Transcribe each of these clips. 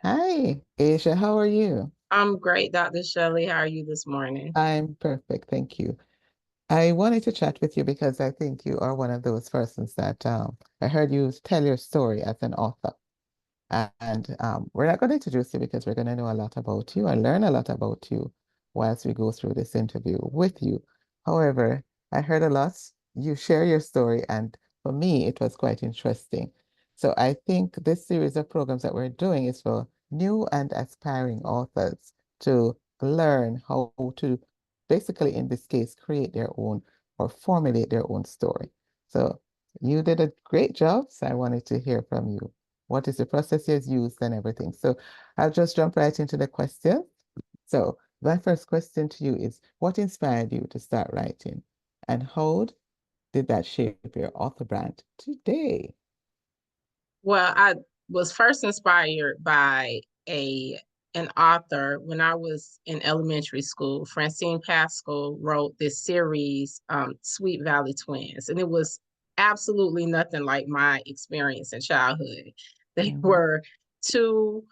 Hi, Asia, how are you? I'm great, Dr. Shelley. How are you this morning? I'm perfect, thank you. I wanted to chat with you because I think you are one of those persons that I heard you tell your story as an author. And we're not going to introduce you because we're going to know a lot about you and learn a lot about you whilst we go through this interview with you. However, I heard a lot. You share your story, and for me, it was quite interesting. So I think this series of programs that we're doing is for new and aspiring authors to learn how to basically, in this case, create their own or formulate their own story. So you did a great job. So I wanted to hear from you. What is the process you used and everything? So I'll just jump right into the question. So my first question to you is, what inspired you to start writing? And how did that shape your author brand today? Well, I was first inspired by a an author when I was in elementary school. Francine Pascal wrote this series, Sweet Valley Twins, and it was absolutely nothing like my experience in childhood. They Mhm. were two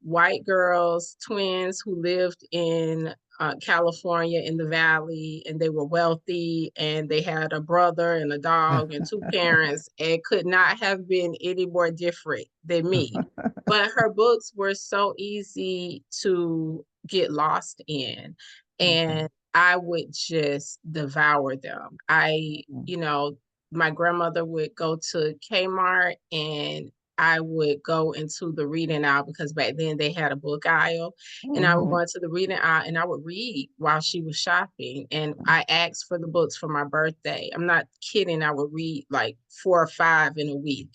white girls, twins who lived in California in the valley, and they were wealthy, and they had a brother and a dog and two parents, and could not have been any more different than me. But her books were so easy to get lost in, Okay. and I would just devour them. My grandmother would go to Kmart and I would go into the reading aisle because back then they had a book aisle, and I would Mhm. go into the reading aisle and I would read while she was shopping. And I asked for the books for my birthday. I'm not kidding. I would read like four or five in a week.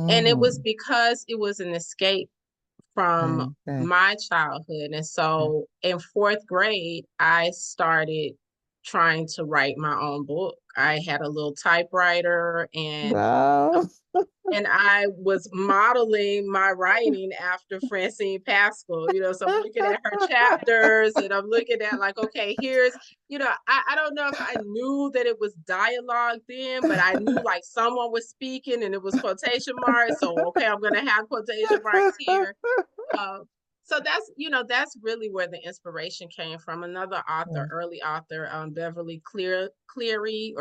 And it was Mhm. because it was an escape from Right, right, my childhood. And right. so in fourth grade, I started trying to write my own book. I had a little typewriter Wow. and I was modeling my writing after Francine Pascal, so I'm looking at her chapters and I'm looking at like, okay, I don't know if I knew that it was dialogue then, but I knew like someone was speaking and it was quotation marks. So, okay, I'm going to have quotation marks here. Uh, so that's really where the inspiration came from. Another author, Yeah, early author, Cleary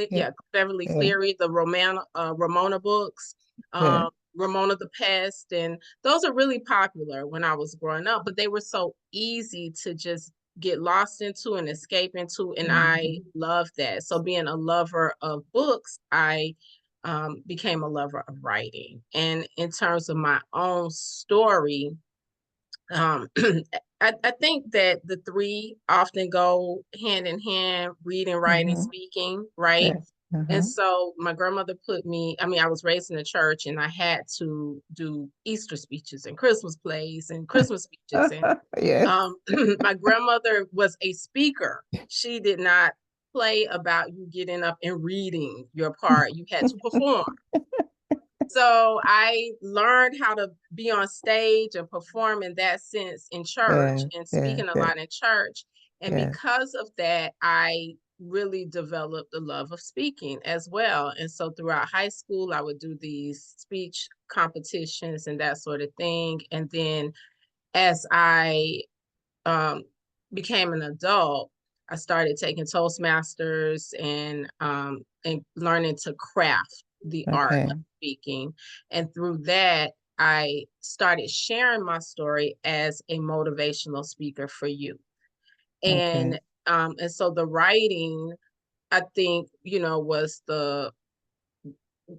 yeah, Beverly yeah, Cleary, the Ramona books, yeah. Ramona the Pest, and those are really popular when I was growing up. But they were so easy to just get lost into and escape into, and I Mhm. love that. So being a lover of books, I became a lover of writing. And in terms of my own story, um, I think that the three often go hand in hand, reading, writing, Mhm. speaking, right? Yes. And Mhm. so my grandmother I was raised in a church and I had to do Easter speeches and Christmas plays and Christmas speeches. And Yes. my grandmother was a speaker. She did not play about you getting up and reading your part. You had to perform. So I learned how to be on stage and perform in that sense in church Yeah, and yeah, speaking a yeah, lot in church. And yeah. because of that, I really developed the love of speaking as well. And so throughout high school, I would do these speech competitions and that sort of thing. And then as I um, became an adult, I started taking Toastmasters and learning to craft the art Okay, of speaking. And through that, I started sharing my story as a motivational speaker for you. okay, And so the writing, I think, was the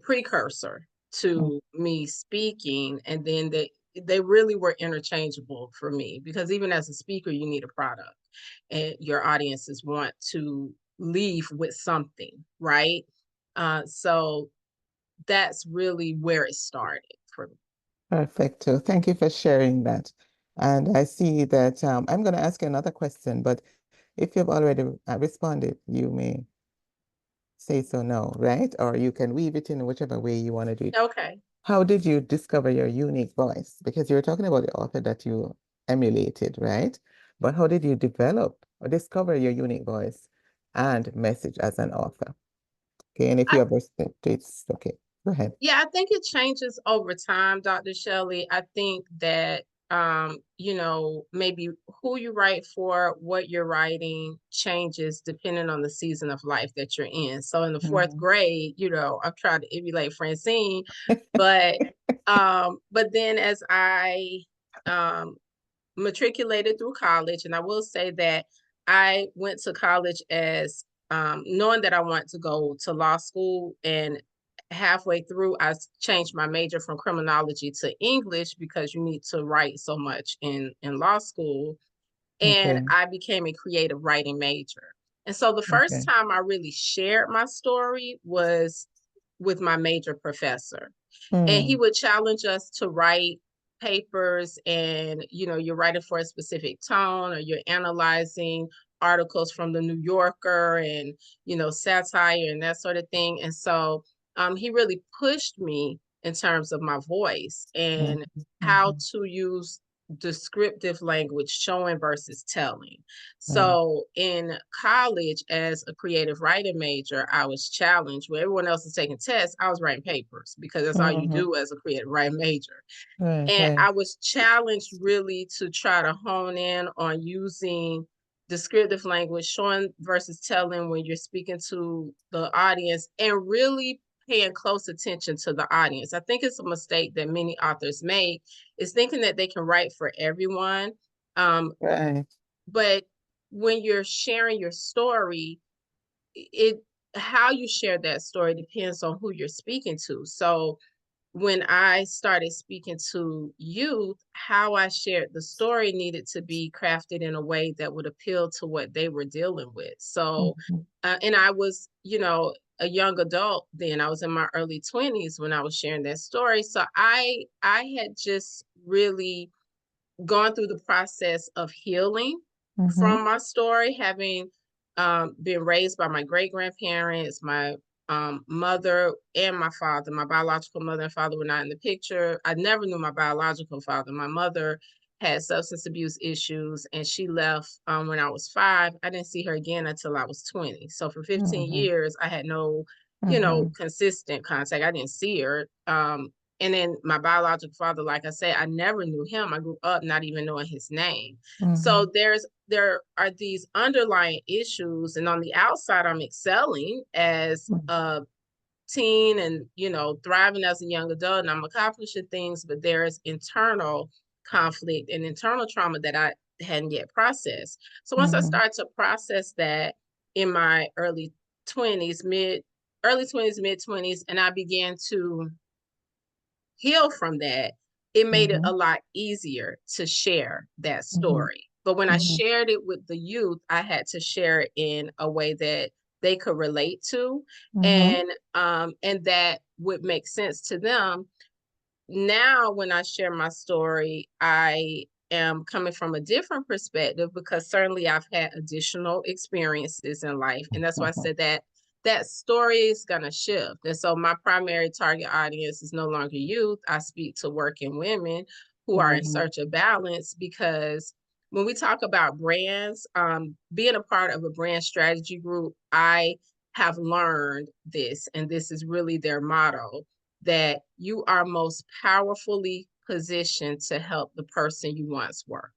precursor mm, to me speaking. And then they really were interchangeable for me because even as a speaker, you need a product and your audiences want to leave with something, right? So that's really where it started for me. perfect. So thank you for sharing that. And I see that I'm going to ask you another question, but if you've already responded, you may say so no, right? Or you can weave it in whichever way you want to do it. Okay. How did you discover your unique voice? Because you were talking about the author that you emulated, right? But how did you develop or discover your unique voice and message as an author? Okay, and if I you have respect, it's okay. Go ahead. Yeah, I think it changes over time, Dr. Shelley. I think that maybe who you write for, what you're writing changes depending on the season of life that you're in. So in the fourth Mhm. grade, I've tried to emulate Francine, but then as I um matriculated through college, and I will say that I went to college as knowing that I wanted to go to law school, and halfway through, I changed my major from criminology to English because you need to write so much in law school, and Okay. I became a creative writing major. And so the first Okay. time I really shared my story was with my major professor, and he Mm. would challenge us to write papers, and you're writing for a specific tone, or you're analyzing articles from the New Yorker, and satire and that sort of thing. And so he really pushed me in terms of my voice Mhm. and how Mhm. to use descriptive language, showing versus telling. Right. So in college, as a creative writing major, I was challenged where everyone else is taking tests. I was writing papers because that's all you Mhm. do as a creative writing major. Right. And Right. I was challenged really to try to hone in on using descriptive language, showing versus telling when you're speaking to the audience, and really paying close attention to the audience. I think it's a mistake that many authors make, is thinking that they can write for everyone. Um, Right. but when you're sharing your story, it how you share that story depends on who you're speaking to. So when I started speaking to youth, how I shared the story needed to be crafted in a way that would appeal to what they were dealing with. So, Mhm. and I was, a young adult then. I was in my early 20s when I was sharing that story. So I had just really gone through the process of healing Mhm. from my story, having been raised by my great grandparents, my mother and my father. My biological mother and father were not in the picture. I never knew my biological father. My mother had substance abuse issues, and she left when I was 5. I didn't see her again until I was 20. So for 15 Mhm. years, I had no, Mhm. consistent contact. I didn't see her. And then my biological father, like I said, I never knew him. I grew up not even knowing his name. So Mhm. there are these underlying issues, and on the outside, I'm excelling as Mhm. a teen, and thriving as a young adult, and I'm accomplishing things, but there's internal conflict and internal trauma that I hadn't yet processed. So once I Mhm. started to process that in my 20s, early 20s, mid 20s, and I began to heal from that, it made it a Mhm. lot easier to share that Mhm. story. But when I Mhm. shared it with the youth, I had to share it in a way that they could relate to, Mhm. and that would make sense to them. Now when I share my story, I am coming from a different perspective, because certainly I've had additional experiences in life. And that's why I said that that story is going to shift. And so my primary target audience is no longer youth. I speak to working women who are in Mhm. search of balance, because when we talk about brands, being a part of a brand strategy group, I have learned this, and this is really their motto, that you are most powerfully positioned to help the person you once were.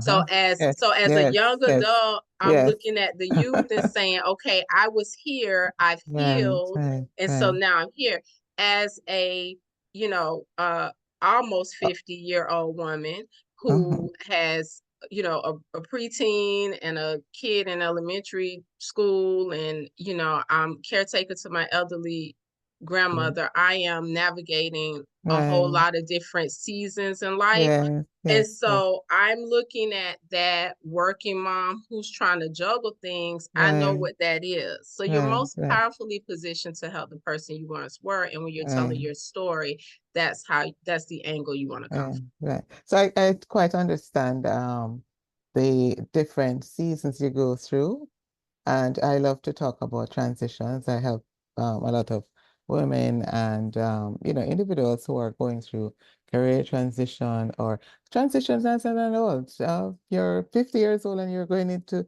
So Uh-huh. as Yes. a Yes. young Yes. adult, I'm Yes. looking at the youth and saying, okay, I was here, I've Right. healed, Right. and so Right. now I'm here. As a, you know, uh almost 50-year-old woman Mhm. who has, a preteen and a kid in elementary school, and I'm caretaker to my elderly grandmother, I am navigating a whole Right. lot of different seasons in life. Yes. And Yes. Yes. so I'm looking at that working mom who's trying to juggle things. I know Right. what that is. So you're Right. most Right. powerfully positioned to help the person you once were. And when you're telling Right. your story, that's the angle you want to come Right. from. Right. So I quite understand the different seasons you go through. And I love to talk about transitions. I help a lot of women and individuals who are going through career transition or transitions as an adult. You're 50 years old and you're going into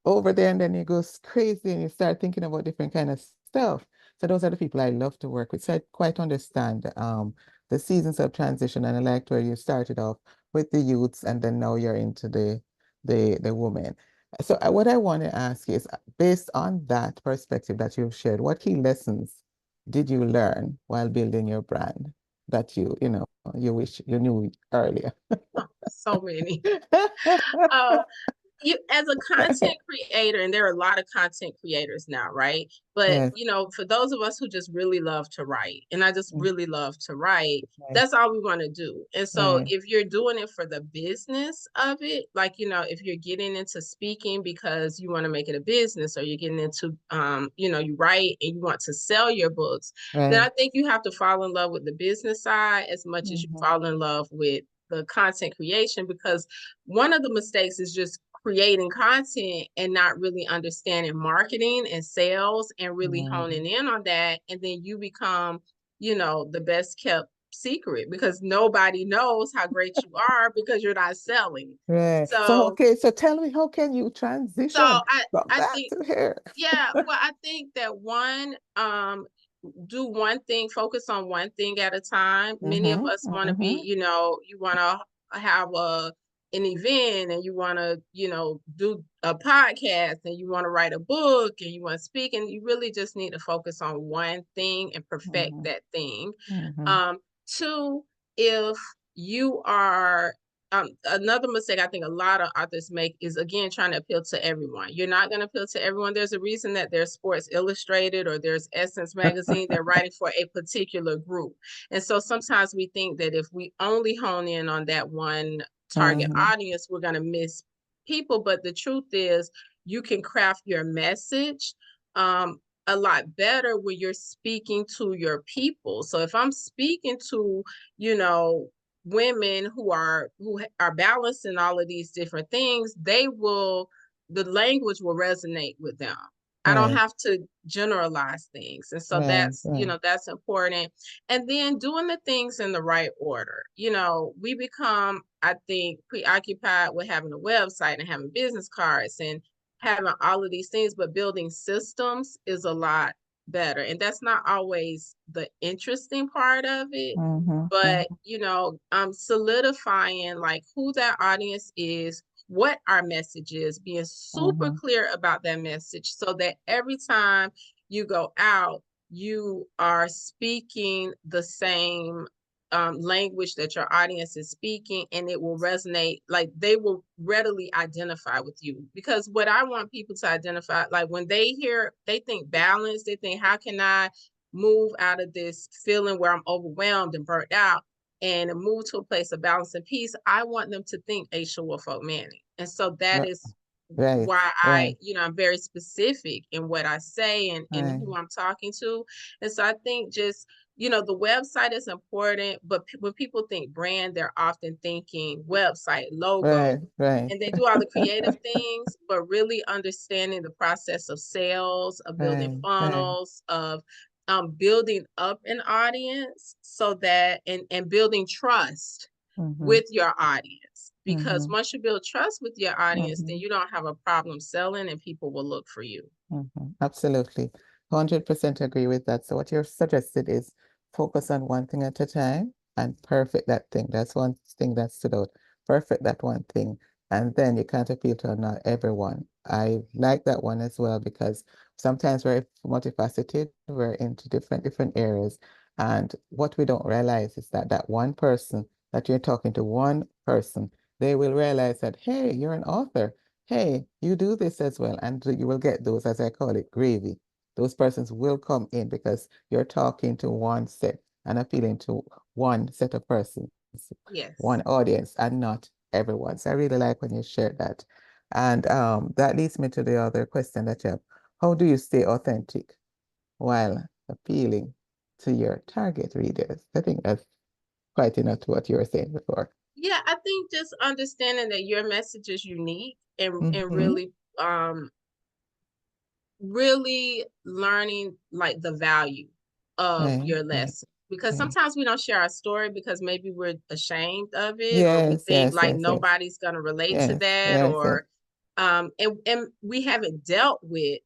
over there, and then you go crazy and you start thinking about different kind of stuff. So those are the people I love to work with. So I quite understand the seasons of transition, and I liked where you started off with the youths, and then now you're into the women. So what I want to ask is, based on that perspective that you've shared, what key lessons did you learn while building your brand that you wish you knew earlier? Oh, so many. Uh, you as a content creator, and there are a lot of content creators now, right? But Yes. for those of us who just really love to write, and I just Mm, really love to write, right. that's all we want to do. And so Right. if you're doing it for the business of it, like if you're getting into speaking because you want to make it a business, or you're getting into you write and you want to sell your books, then Right. I think you have to fall in love with the business side as much as you Mm-hmm. fall in love with the content creation, because one of the mistakes is just creating content and not really understanding marketing and sales and really Mm-hmm. honing in on that. And then you become, the best kept secret, because nobody knows how great you are because you're not selling. Right. So, So, okay, so tell me, how can you so transition I, from I that think, to here? yeah, well, I think that do one thing, focus on one thing at a time. Many of Mm-hmm. us want to be, Mm-hmm. you want to have an event, and you want to, do a podcast, and you want to write a book, and you want to speak, and you really just need to focus on one thing and perfect Mm-hmm. that thing. Mm-hmm. Two, if you are another mistake I think a lot of authors make is, again, trying to appeal to everyone. You're not going to appeal to everyone. There's a reason that there's Sports Illustrated or there's Essence Magazine. They're writing for a particular group. And so sometimes we think that if we only hone in on that one target Mm-hmm. audience, we're going to miss people. But the truth is, you can craft your message a lot better when you're speaking to your people. So if I'm speaking to, you know, women who are balancing all of these different things, the language will resonate with them. I don't Right. have to generalize things. And so Right. that's, Right. that's important. And then doing the things in the right order. We become, I think, preoccupied with having a website and having business cards and having all of these things, but building systems is a lot better. And that's not always the interesting part of it, Mm-hmm. but Mm-hmm. solidifying like who that audience is, what our message is, being super Mm-hmm. clear about that message, so that every time you go out, you are speaking the same language that your audience is speaking, and it will resonate. Like, they will readily identify with you, because what I want people to identify, like when they think balance, they think, how can I move out of this feeling where I'm overwhelmed and burnt out and move to a place of balance and peace? I want them to think Aisha Woolfolk Manning. And so that is Right. why Right. I'm very specific in what I say and Right. who I'm talking to. And so I think just, the website is important, but when people think brand, they're often thinking website, logo, Right. Right. and they do all the creative things, but really understanding the process of sales, of building Right. Right. funnels, of building up an audience, so that and building trust Mm-hmm. with your audience. Because Mm-hmm. once you build trust with your audience, then Mm-hmm. you don't have a problem selling, and people will look for you. Absolutely. 100% agree with that. So what you've suggested is focus on one thing at a time and perfect that thing. That's one thing that stood out. Perfect that one thing. And then you can't appeal to not everyone. I like that one as well, because sometimes we're multifaceted. We're into different areas. And what we don't realize is that that one person that you're talking to, one person, they will realize that, hey, you're an author. Hey, you do this as well. And you will get those, as I call it, gravy. Those persons will come in because you're talking to one set and appealing to one set of persons, one Yes. audience, and not everyone. So I really like when you share that. And that leads me to the other question that you have. How do you stay authentic while appealing to your target readers? I think that's quite enough to what you were saying before. Yeah, I think just understanding that your message is unique, and Mm-hmm. really learning like the value of Right, your right, lesson, because right. sometimes we don't share our story because maybe we're ashamed of it, or we Yes, think yes, like yes, yes. nobody's going to relate to Yes, that, yes, yes. or and we haven't dealt with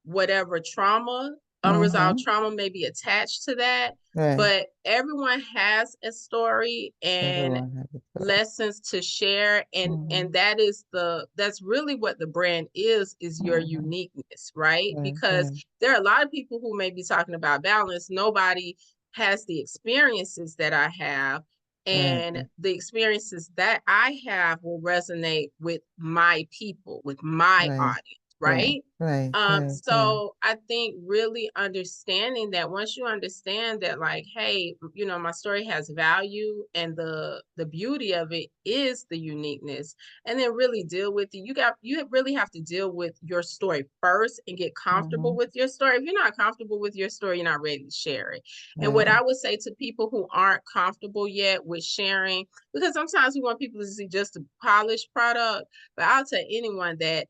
whatever trauma unresolved Mm-hmm. trauma may be attached to that, Right. but everyone has a story and Everyone has a story. lessons to share, and Mm-hmm. that's really what the brand is your Mm-hmm. uniqueness, right? Right. Because Right. there are a lot of people who may be talking about balance. Nobody has the experiences that I have, Right. and the experiences that I have will resonate with my people, with my Right. audience, Right. right? Right. Right. Right. So I think really understanding that, once you understand that, like, hey, my story has value, and the beauty of it is the uniqueness, and then really deal with it. You really have to deal with your story first and get comfortable Mm-hmm. with your story. If you're not comfortable with your story, you're not ready to share it. And what Right. I would say to people who aren't comfortable yet with sharing, because sometimes we want people to see just a polished product, but I'll tell anyone that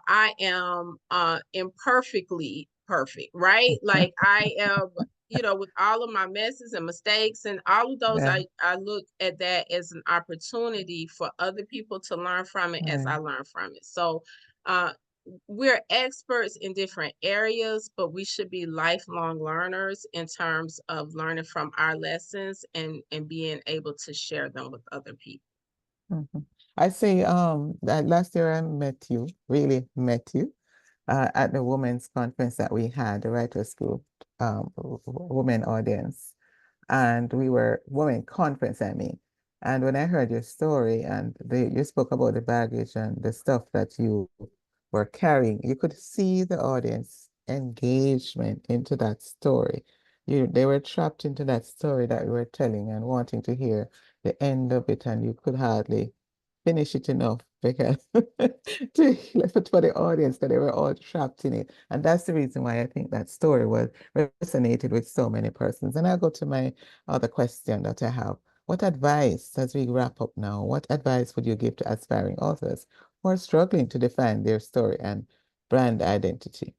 I am imperfectly perfect, right? Like I am, with all of my messes and mistakes and all of those, Yeah. I look at that as an opportunity for other people to learn from it as I Right. learn from it. So uh we're experts in different areas, but we should be lifelong learners in terms of learning from our lessons and being able to share them with other people. Mhm. I say, that last year I met you, really met you, at the women's conference that we had, the Writers Group, women audience. And we were women conference, I mean. And when I heard your story and you spoke about the baggage and the stuff that you were carrying, you could see the audience engagement into that story. They were trapped into that story that you were telling and wanting to hear the end of it, and you could hardly finish it enough because for the audience that they were all trapped in it. And that's the reason why I think that story was resonated with so many persons. And I'll go to my other question that I have. What advice, as we wrap up now, what advice would you give to aspiring authors who are struggling to define their story and brand identity?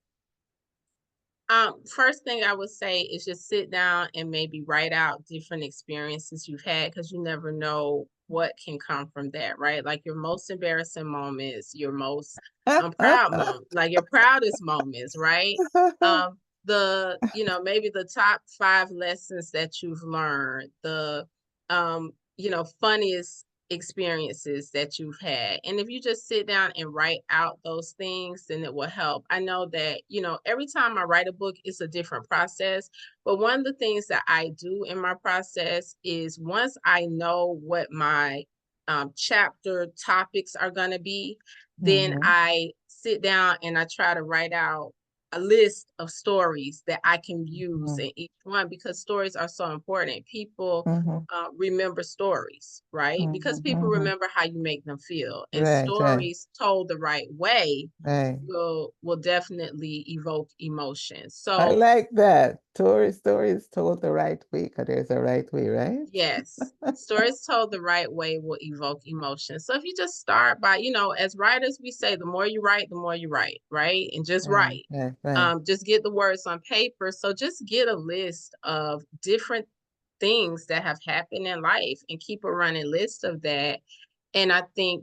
First thing I would say is just sit down and maybe write out different experiences you've had, because you never know what can come from that, right? Like your most embarrassing moments, your most proud moments, like your proudest moments, right? Maybe the top 5 lessons that you've learned, the funniest experiences that you've had. And if you just sit down and write out those things, then it will help. I know that, every time I write a book, it's a different process. But one of the things that I do in my process is, once I know what my chapter topics are going to be, then Mm-hmm, I sit down and I try to write out a list of stories that I can use mm-hmm, in each one, because stories are so important. People mm-hmm, remember stories, right? Because mm-hmm, people mm-hmm. remember how you make them feel, and Right, right, stories told the right way right. will definitely evoke emotion. I So like that. Stories told the right way, because there's a right way, right? yes, stories told the right way will evoke emotion. So if you just start by, as writers, we say the more you write, the more you write, right? And just Right, write. right, right. Just get the words on paper. So just get a list of different things that have happened in life and keep a running list of that. And I think,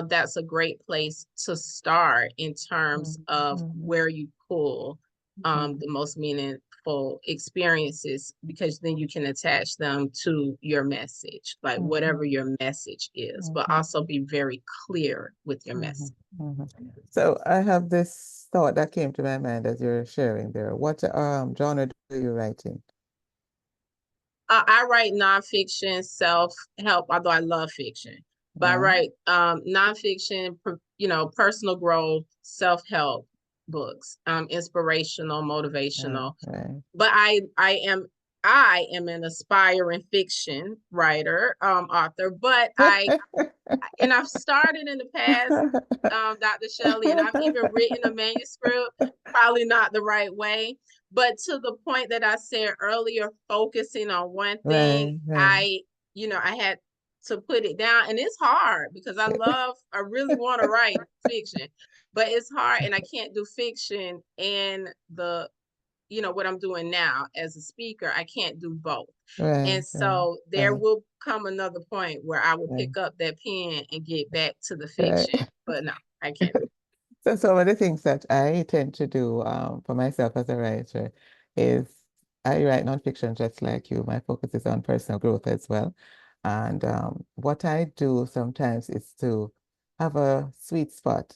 that's a great place to start in terms Mhm, of mhm, where you pull mhm, the most meaningful experiences, because then you can attach them to your message, like whatever mhm, your message is, but mhm, also be very clear with your message. mhm, mhm. So I have this thought that came to my mind as you're sharing there. What genre do you write in? I write nonfiction, self help, although I love fiction, but I Yeah, write nonfiction, personal growth, self help books, inspirational, right, motivational. right. But I am an aspiring fiction writer, author, but I've started in the past, Dr. Shelley, and I've even written a manuscript, probably not the right way. But to the point that I said earlier, focusing on one thing, Right, right. I had to put it down. And it's hard because I really want to write fiction, but it's hard, and I can't do fiction and what I'm doing now as a speaker. I can't do both. And Right, right, so there right, will come another point where I will right, pick up that pen and get back to the right. fiction. But no, I can't do it. So some of the things that I tend to do for myself as a writer is I write nonfiction just like you. My focus is on personal growth as well. And what I do sometimes is to have a sweet spot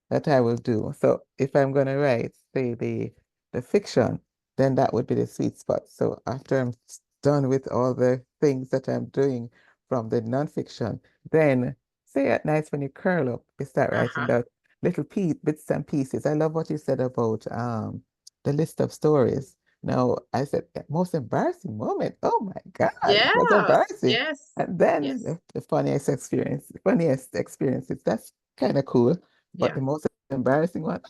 that I will do. So if I'm going to write, say, the fiction, then that would be the sweet spot. So after I'm done with all the things that I'm doing from the nonfiction, then say at night when you curl up, you start writing Uh-huh. that little bits and pieces. I love what you said about the list of stories. Now, I said, most embarrassing moment. Oh my God, it was Yes, embarrassing. yes, And then yes, the funniest experiences. That's kind of cool. But yeah. the most embarrassing one,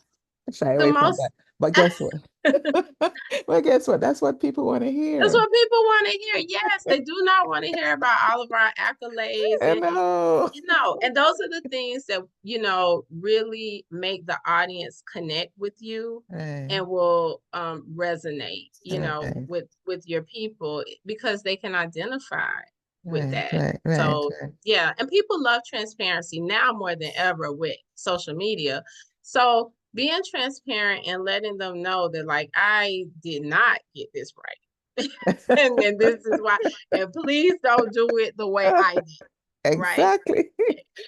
shy The away from most that. But guess what? Well, guess what? That's what people want to That's hear. what people want to hear. Yes, they do not want to hear about all of our accolades I and know. and those are the things that really make the audience connect with you Right, and will resonate, right, with your people because they can identify with right, that. right, right, So, right. yeah, and people love transparency now more than ever with social media. So, being transparent and letting them know that like I did not get this right. And this is why. And please don't do it the way I did, right? Exactly.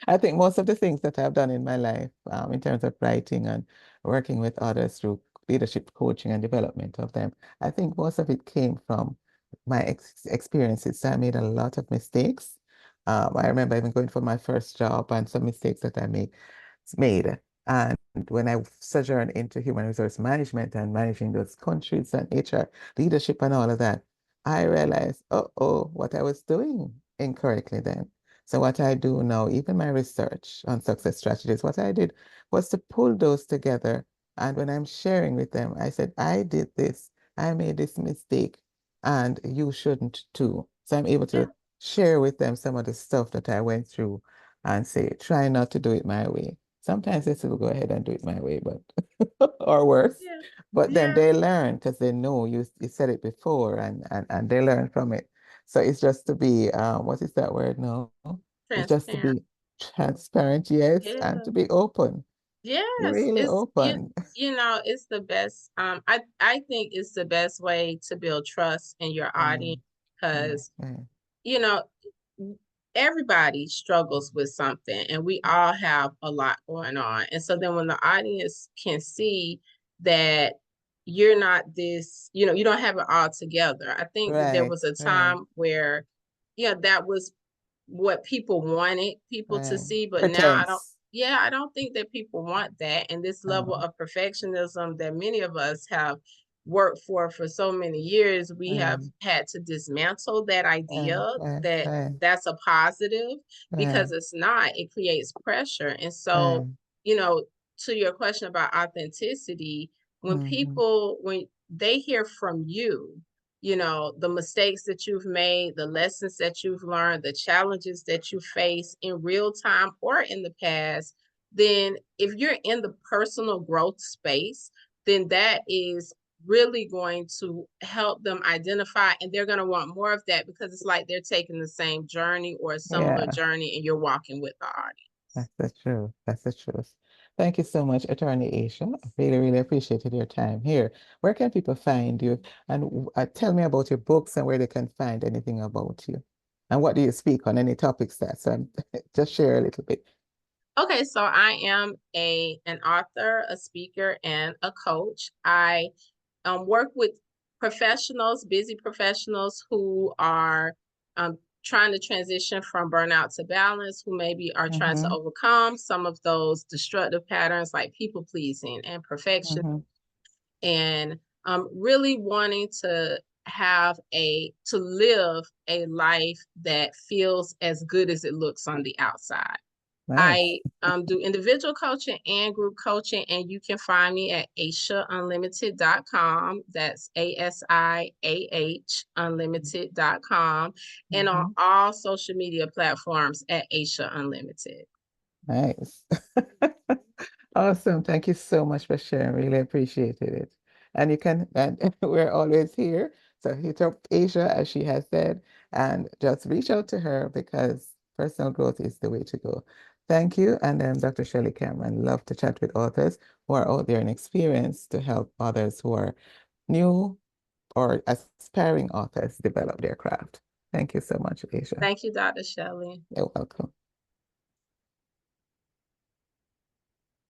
I think most of the things that I've done in my life, in terms of writing and working with others through leadership coaching and development of them, I think most of it came from my experiences. So I made a lot of mistakes. I remember even going for my first job and some mistakes that made. And when I sojourned into human resource management and managing those countries and HR leadership and all of that, I realized, oh, what I was doing incorrectly then. So what I do now, even my research on success strategies, what I did was to pull those together. And when I'm sharing with them, I said, I did this, I made this mistake, and you shouldn't too. So I'm able Yeah, to share with them some of the stuff that I went through and say, try not to do it my way. Sometimes they still go ahead and do it my way, but or worse. yeah, But then yeah. they learn because they know you said it before and they learn from it. So it's just to be what is that word now? It's just to Transparent. be transparent, yes, and Yeah. to be open. Yes, Really it's open. it's the best. I think it's the best way to build trust in your Mm, audience mm, because mm. you know everybody struggles with something and we all have a lot going on. And so then when the audience can see that you're not this, you don't have it all together. I think that there Right, was a right, time where that was what people wanted people to right. see, but now Pretense. I don't think that people want that. And this level Oh, of perfectionism that many of us have worked for so many years, we have right, had to dismantle that idea right, right, that right, that's a positive right, because it's not. It creates pressure. And so, right. you know, to your question about authenticity, Mm-hmm. when they hear from you, the mistakes that you've made, the lessons that you've learned, the challenges that you face in real time or in the past, then if you're in the personal growth space, then that is really going to help them identify and they're going to want more of that because it's like they're taking the same journey or a similar Yeah. journey and you're walking with the audience. That's the truth. That's the truth. Thank you so much, Attorney Asia. I really, really appreciated your time here. Where can people find you? And tell me about your books and where they can find anything about you. And what do you speak on? Any topics that? So just share a little bit. Okay, so I am an author, a speaker, and a coach. I work with professionals, busy professionals who are trying to transition from burnout to balance, who maybe are trying to Mm-hmm, overcome some of those destructive patterns like people pleasing and perfection, mm-hmm. and really wanting to live a life that feels as good as it looks on the outside. Nice. I do individual coaching and group coaching, and you can find me at asiaunlimited.com. That's ASIAH unlimited.com, and on Mm-hmm. all social media platforms at Asia Unlimited. Nice. Awesome. Thank you so much for sharing. Really appreciated it. And we're always here. So hit up Asia, as she has said, and just reach out to her because personal growth is the way to go. Thank you. And Dr. Shelley Cameron, love to chat with authors who are out there in experience to help others who are new or aspiring authors develop their craft. Thank you so much, Asia. Thank you, Dr. Shelley. You're welcome.